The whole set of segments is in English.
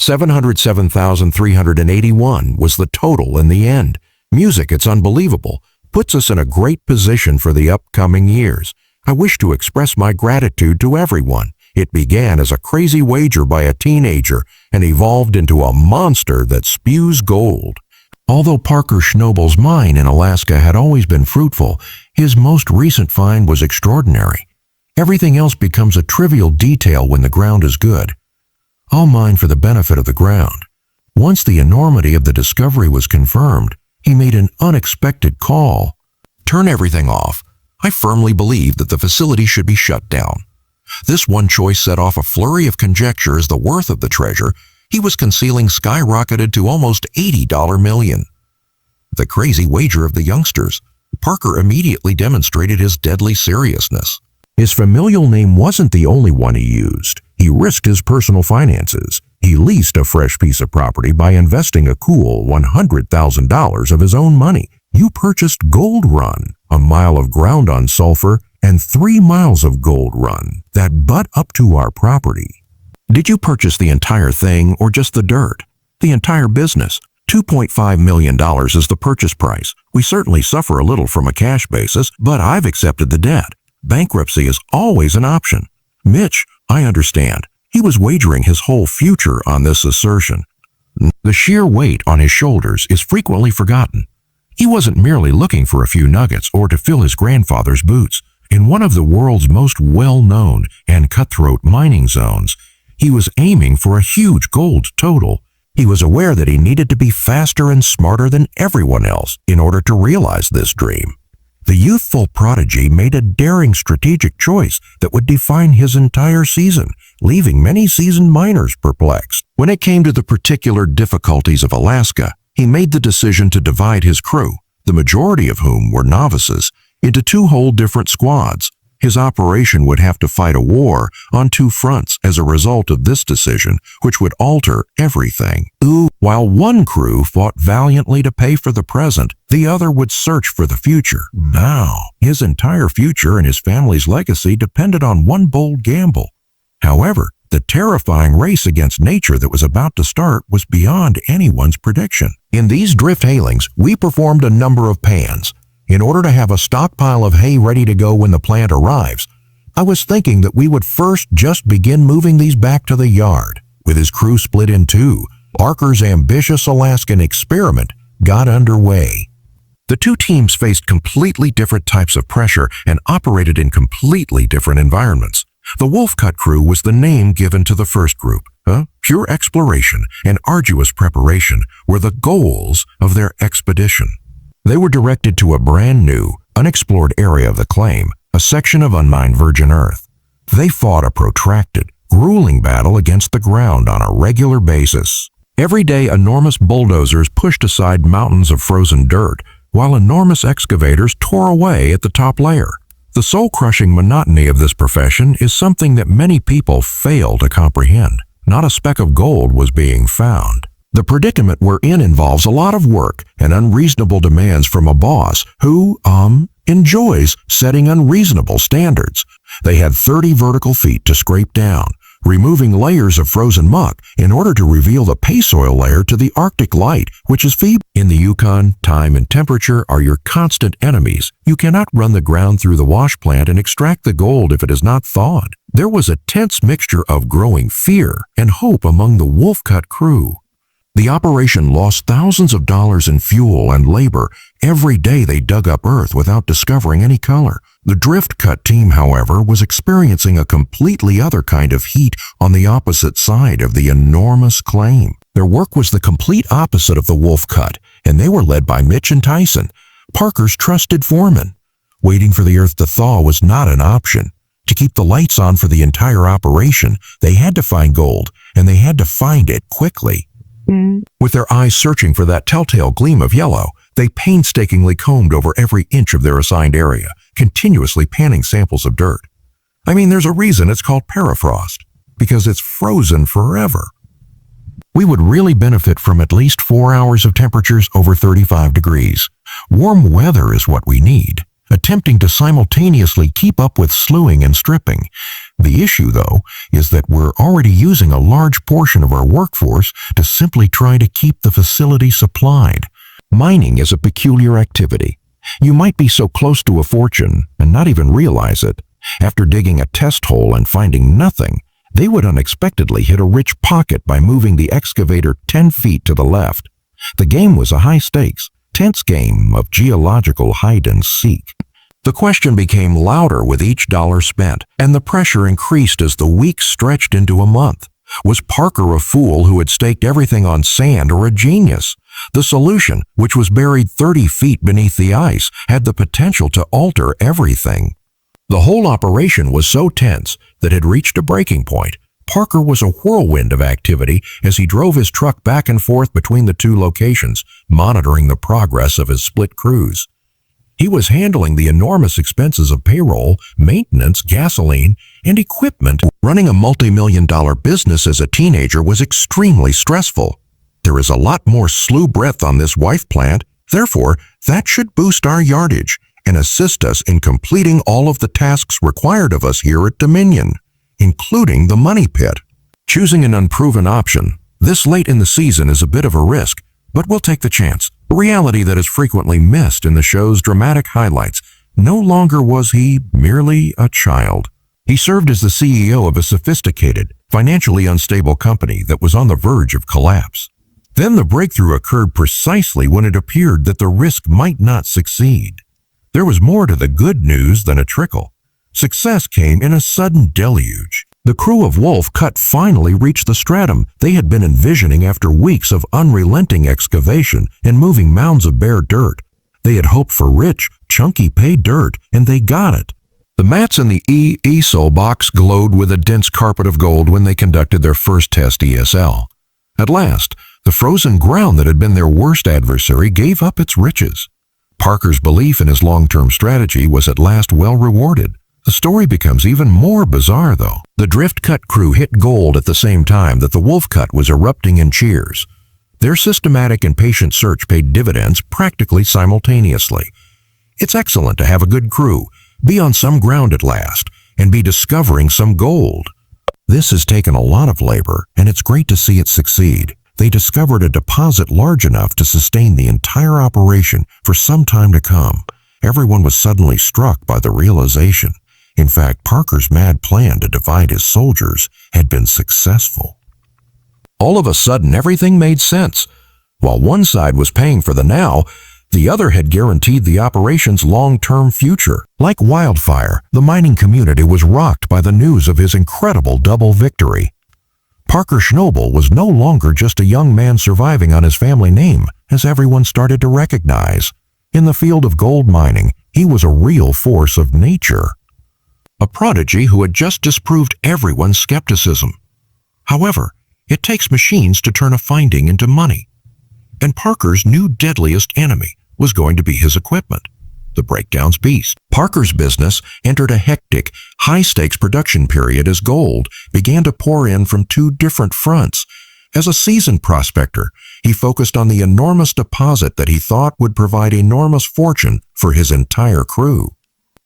$707,381 was the total in the end. Music, it's unbelievable, puts us in a great position for the upcoming years. I wish to express my gratitude to everyone. It began as a crazy wager by a teenager and evolved into a monster that spews gold. Although Parker Schnabel's mine in Alaska had always been fruitful, his most recent find was extraordinary. Everything else becomes a trivial detail when the ground is good. I'll mine for the benefit of the ground. Once the enormity of the discovery was confirmed, he made an unexpected call. Turn everything off. I firmly believe that the facility should be shut down. This one choice set off a flurry of conjecture as the worth of the treasure he was concealing skyrocketed to almost $80 million. The crazy wager of the youngsters. Parker immediately demonstrated his deadly seriousness. His familial name wasn't the only one he used. He risked his personal finances. He leased a fresh piece of property by investing a cool $100,000 of his own money. You purchased Gold Run, a mile of ground on sulfur, and 3 miles of Gold Run that butt up to our property. Did you purchase the entire thing or just the dirt? The entire business. $2.5 million is the purchase price. We certainly suffer a little from a cash basis, but I've accepted the debt. Bankruptcy is always an option. Mitch, I understand. He was wagering his whole future on this assertion. The sheer weight on his shoulders is frequently forgotten. He wasn't merely looking for a few nuggets or to fill his grandfather's boots. In one of the world's most well-known and cutthroat mining zones, he was aiming for a huge gold total. He was aware that he needed to be faster and smarter than everyone else in order to realize this dream. The youthful prodigy made a daring strategic choice that would define his entire season, leaving many seasoned miners perplexed. When it came to the particular difficulties of Alaska, he made the decision to divide his crew, the majority of whom were novices, into 2 whole different squads. His operation would have to fight a war on 2 fronts as a result of this decision, which would alter everything. While one crew fought valiantly to pay for the present, the other would search for the future. Now, his entire future and his family's legacy depended on one bold gamble. However, the terrifying race against nature that was about to start was beyond anyone's prediction. In these drift hailings, we performed a number of pans. In order to have a stockpile of hay ready to go when the plant arrives, I was thinking that we would first just begin moving these back to the yard. With his crew split in 2, Parker's ambitious Alaskan experiment got underway. The 2 teams faced completely different types of pressure and operated in completely different environments. The Wolf Cut crew was the name given to the first group. Pure exploration and arduous preparation were the goals of their expedition. They were directed to a brand new, unexplored area of the claim, a section of unmined virgin earth. They fought a protracted, grueling battle against the ground on a regular basis. Every day, enormous bulldozers pushed aside mountains of frozen dirt, while enormous excavators tore away at the top layer. The soul-crushing monotony of this profession is something that many people fail to comprehend. Not a speck of gold was being found. The predicament we're in involves a lot of work and unreasonable demands from a boss who, enjoys setting unreasonable standards. They had 30 vertical feet to scrape down, removing layers of frozen muck in order to reveal the pay soil layer to the Arctic light, which is feeble. In the Yukon, time and temperature are your constant enemies. You cannot run the ground through the wash plant and extract the gold if it is not thawed. There was a tense mixture of growing fear and hope among the Wolf Cut crew. The operation lost thousands of dollars in fuel and labor. Every day they dug up earth without discovering any color. The Drift Cut team, however, was experiencing a completely other kind of heat on the opposite side of the enormous claim. Their work was the complete opposite of the Wolf Cut, and they were led by Mitch and Tyson, Parker's trusted foremen. Waiting for the earth to thaw was not an option. To keep the lights on for the entire operation, they had to find gold, and they had to find it quickly. With their eyes searching for that telltale gleam of yellow, they painstakingly combed over every inch of their assigned area, continuously panning samples of dirt. There's a reason it's called permafrost, because it's frozen forever. We would really benefit from at least 4 hours of temperatures over 35 degrees. Warm weather is what we need. attempting to simultaneously keep up with slewing and stripping. The issue, though, is that we're already using a large portion of our workforce to simply try to keep the facility supplied. Mining is a peculiar activity. You might be so close to a fortune and not even realize it. After digging a test hole and finding nothing, they would unexpectedly hit a rich pocket by moving the excavator 10 feet to the left. The game was a high-stakes, tense game of geological hide-and-seek. The question became louder with each dollar spent, and the pressure increased as the weeks stretched into a month. Was Parker a fool who had staked everything on sand, or a genius? The solution, which was buried 30 feet beneath the ice, had the potential to alter everything. The whole operation was so tense that it reached a breaking point. Parker was a whirlwind of activity as he drove his truck back and forth between the two locations, monitoring the progress of his split crews. He was handling the enormous expenses of payroll, maintenance, gasoline, and equipment. Running a multi-million-dollar business as a teenager was extremely stressful. There is a lot more slew breadth on this wife plant, therefore that should boost our yardage and assist us in completing all of the tasks required of us here at Dominion, including the money pit. Choosing an unproven option this late in the season is a bit of a risk, but we'll take the chance. A reality that is frequently missed in the show's dramatic highlights. No longer was he merely a child. He served as the CEO of a sophisticated, financially unstable company that was on the verge of collapse. Then the breakthrough occurred precisely when it appeared that the risk might not succeed. There was more to the good news than a trickle. Success came in a sudden deluge. The crew of Wolf Cut finally reached the stratum they had been envisioning after weeks of unrelenting excavation and moving mounds of bare dirt. They had hoped for rich, chunky pay dirt, and they got it. The mats in the ESOL box glowed with a dense carpet of gold when they conducted their first test ESL. At last, the frozen ground that had been their worst adversary gave up its riches. Parker's belief in his long-term strategy was at last well rewarded. The story becomes even more bizarre, though. The Drift Cut crew hit gold at the same time that the Wolf Cut was erupting in cheers. Their systematic and patient search paid dividends practically simultaneously. It's excellent to have a good crew, be on some ground at last, and be discovering some gold. This has taken a lot of labor, and it's great to see it succeed. They discovered a deposit large enough to sustain the entire operation for some time to come. Everyone was suddenly struck by the realization. In fact, Parker's mad plan to divide his soldiers had been successful. All of a sudden, everything made sense. While one side was paying for the now, the other had guaranteed the operation's long-term future. Like wildfire, the mining community was rocked by the news of his incredible double victory. Parker Schnabel was no longer just a young man surviving on his family name, as everyone started to recognize. In the field of gold mining, he was a real force of nature. A prodigy who had just disproved everyone's skepticism. However, it takes machines to turn a finding into money. And Parker's new deadliest enemy was going to be his equipment, the breakdowns beast. Parker's business entered a hectic, high-stakes production period as gold began to pour in from two different fronts. As a seasoned prospector, he focused on the enormous deposit that he thought would provide enormous fortune for his entire crew.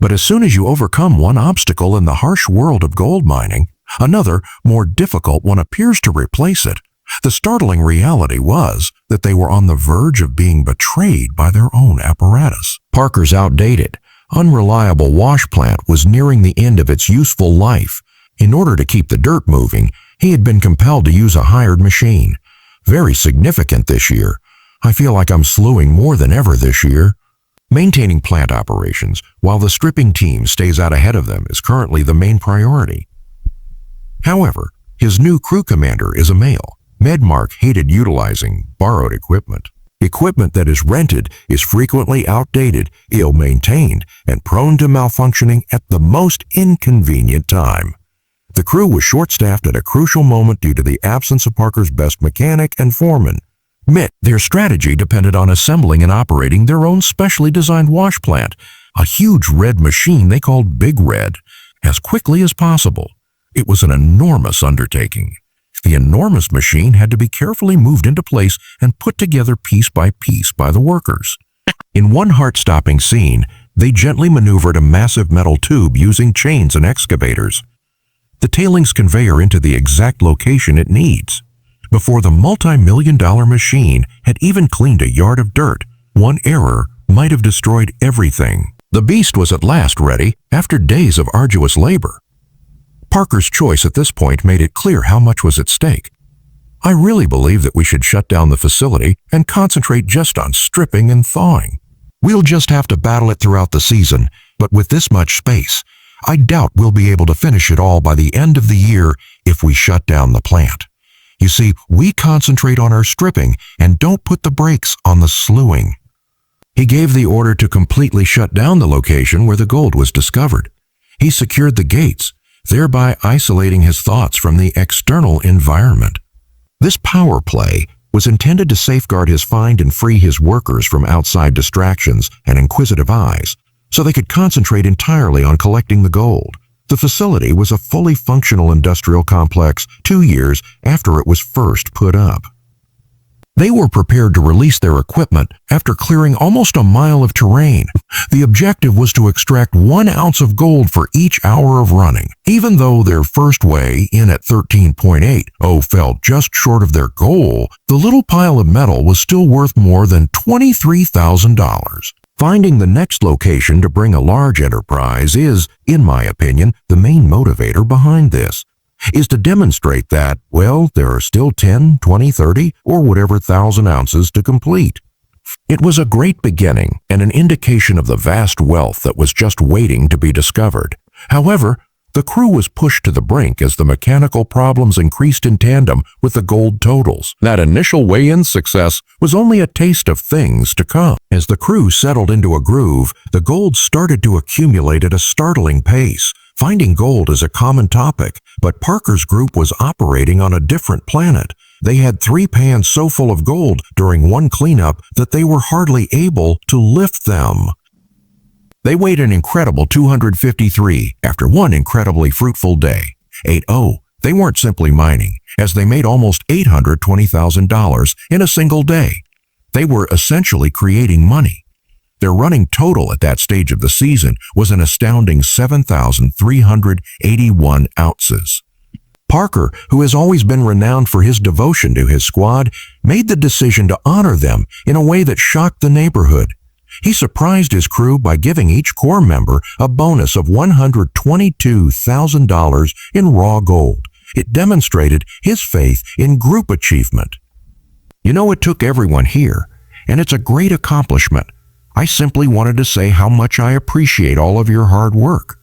But as soon as you overcome one obstacle in the harsh world of gold mining, another, more difficult one appears to replace it. The startling reality was that they were on the verge of being betrayed by their own apparatus. Parker's outdated, unreliable wash plant was nearing the end of its useful life. In order to keep the dirt moving, he had been compelled to use a hired machine. Very significant this year. I feel like I'm slewing more than ever this year. Maintaining plant operations while the stripping team stays out ahead of them is currently the main priority. However, his new crew commander is a male. Medmark hated utilizing borrowed equipment. Equipment that is rented is frequently outdated, ill-maintained, and prone to malfunctioning at the most inconvenient time. The crew was short-staffed at a crucial moment due to the absence of Parker's best mechanic and foreman. Their strategy depended on assembling and operating their own specially designed wash plant, a huge red machine they called Big Red, as quickly as possible. It was an enormous undertaking. The enormous machine had to be carefully moved into place and put together piece by the workers. In one heart-stopping scene, They gently maneuvered a massive metal tube using chains and excavators. The tailings conveyor into the exact location it needs. Before the multi-million-dollar machine had even cleaned a yard of dirt, one error might have destroyed everything. The beast was at last ready after days of arduous labor. Parker's choice at this point made it clear how much was at stake. I really believe that we should shut down the facility and concentrate just on stripping and thawing. We'll just have to battle it throughout the season, but with this much space, I doubt we'll be able to finish it all by the end of the year if we shut down the plant. You see, we concentrate on our stripping and don't put the brakes on the slewing. He gave the order to completely shut down the location where the gold was discovered. He secured the gates, thereby isolating his thoughts from the external environment. This power play was intended to safeguard his find and free his workers from outside distractions and inquisitive eyes, so they could concentrate entirely on collecting the gold. The facility was a fully functional industrial complex 2 years after it was first put up. They were prepared to release their equipment after clearing almost a mile of terrain. The objective was to extract 1 ounce of gold for each hour of running. Even though their first weigh in at 13.80 fell just short of their goal, the little pile of metal was still worth more than $23,000. Finding the next location to bring a large enterprise is, in my opinion, the main motivator behind this. Is to demonstrate that, well, there are still 10, 20, 30, or whatever thousand ounces to complete. It was a great beginning and an indication of the vast wealth that was just waiting to be discovered. However, the crew was pushed to the brink as the mechanical problems increased in tandem with the gold totals. That initial weigh-in success was only a taste of things to come. As the crew settled into a groove, the gold started to accumulate at a startling pace. Finding gold is a common topic, but Parker's group was operating on a different planet. They had 3 pans so full of gold during one cleanup that they were hardly able to lift them. They weighed an incredible 253 after one incredibly fruitful day. 8-0. They weren't simply mining, as they made almost $820,000 in a single day. They were essentially creating money. Their running total at that stage of the season was an astounding 7,381 ounces. Parker, who has always been renowned for his devotion to his squad, made the decision to honor them in a way that shocked the neighborhood. He surprised his crew by giving each Corps member a bonus of $122,000 in raw gold. It demonstrated his faith in group achievement. You know, it took everyone here, and it's a great accomplishment. I simply wanted to say how much I appreciate all of your hard work.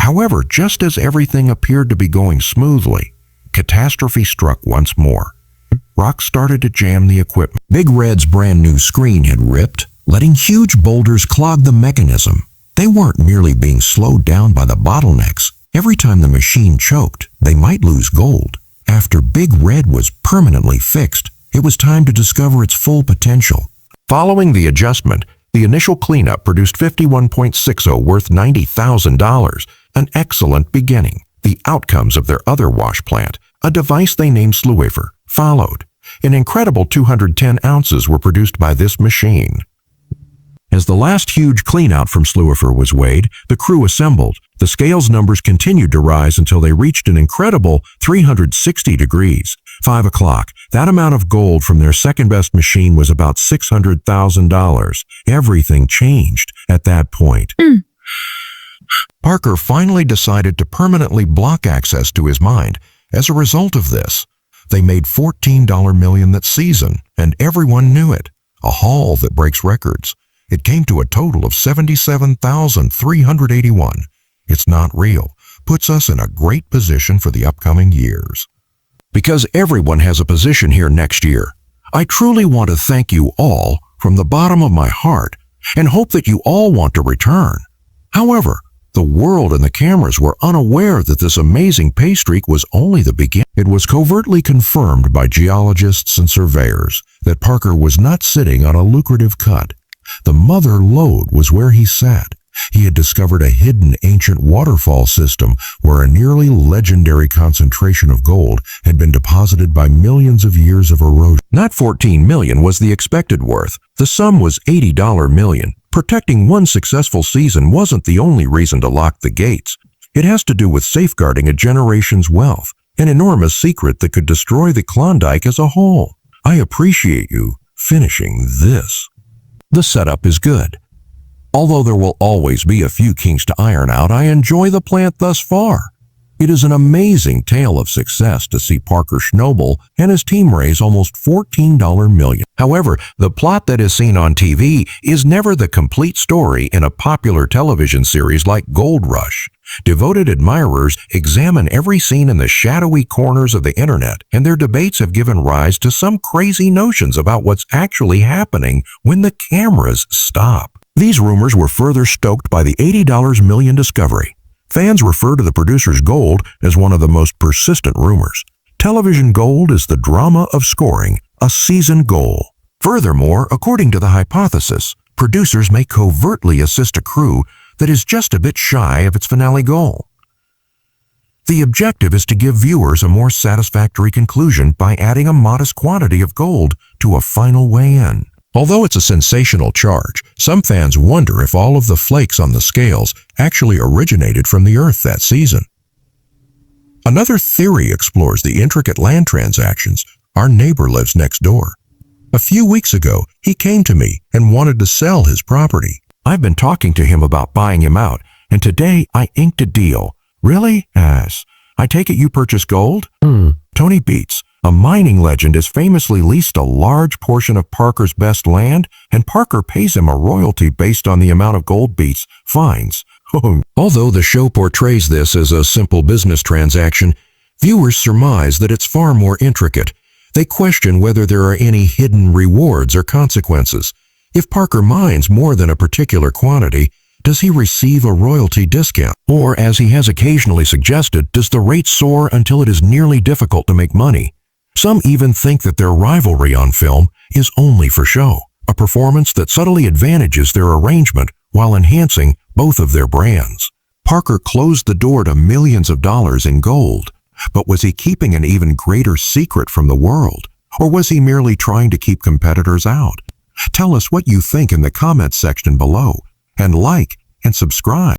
However, just as everything appeared to be going smoothly, catastrophe struck once more. Rocks started to jam the equipment. Big Red's brand new screen had ripped, letting huge boulders clog the mechanism. They weren't merely being slowed down by the bottlenecks. Every time the machine choked, they might lose gold. After Big Red was permanently fixed, it was time to discover its full potential. Following the adjustment, the initial cleanup produced 51.60 worth $90,000, an excellent beginning. The outcomes of their other wash plant, a device they named Slewifer, followed. An incredible 210 ounces were produced by this machine. As the last huge cleanout from Slewifer was weighed, the crew assembled. The scales numbers continued to rise until they reached an incredible 360 degrees. 5 o'clock. That amount of gold from their second-best machine was about $600,000. Everything changed at that point. Parker finally decided to permanently block access to his mind. As a result of this, they made $14 million that season, and everyone knew it. A haul that breaks records. It came to a total of 77,381. It's not real. Puts us in a great position for the upcoming years. Because everyone has a position here next year, I truly want to thank you all from the bottom of my heart and hope that you all want to return. However, the world and the cameras were unaware that this amazing pay streak was only the beginning. It was covertly confirmed by geologists and surveyors that Parker was not sitting on a lucrative cut. The mother lode was where he sat. He had discovered a hidden ancient waterfall system where a nearly legendary concentration of gold had been deposited by millions of years of erosion. Not $14 million was the expected worth. The sum was $80 million, Protecting one successful season wasn't the only reason to lock the gates. It has to do with safeguarding a generation's wealth, an enormous secret that could destroy the Klondike as a whole. I appreciate you finishing this. The setup is good. Although there will always be a few kinks to iron out, I enjoy the plant thus far. It is an amazing tale of success to see Parker Schnabel and his team raise almost $14 million. However, the plot that is seen on TV is never the complete story in a popular television series like Gold Rush. Devoted admirers examine every scene in the shadowy corners of the internet, and their debates have given rise to some crazy notions about what's actually happening when the cameras stop. These rumors were further stoked by the $80 million discovery. Fans refer to the producer's gold as one of the most persistent rumors. Television gold is the drama of scoring a season goal. Furthermore, according to the hypothesis, producers may covertly assist a crew that is just a bit shy of its finale goal. The objective is to give viewers a more satisfactory conclusion by adding a modest quantity of gold to a final weigh-in. Although it's a sensational charge, some fans wonder if all of the flakes on the scales actually originated from the Earth that season. Another theory explores the intricate land transactions. Our neighbor lives next door. A few weeks ago, he came to me and wanted to sell his property. I've been talking to him about buying him out, and today I inked a deal. Really? Yes. I take it you purchase gold? Tony Beats, a mining legend, has famously leased a large portion of Parker's best land, and Parker pays him a royalty based on the amount of gold Beats finds. Although the show portrays this as a simple business transaction, viewers surmise that it's far more intricate. They question whether there are any hidden rewards or consequences. If Parker mines more than a particular quantity, does he receive a royalty discount? Or, as he has occasionally suggested, does the rate soar until it is nearly difficult to make money? Some even think that their rivalry on film is only for show, a performance that subtly advantages their arrangement while enhancing both of their brands. Parker closed the door to millions of dollars in gold, but was he keeping an even greater secret from the world? Or was he merely trying to keep competitors out? Tell us what you think in the comments section below, and like and subscribe.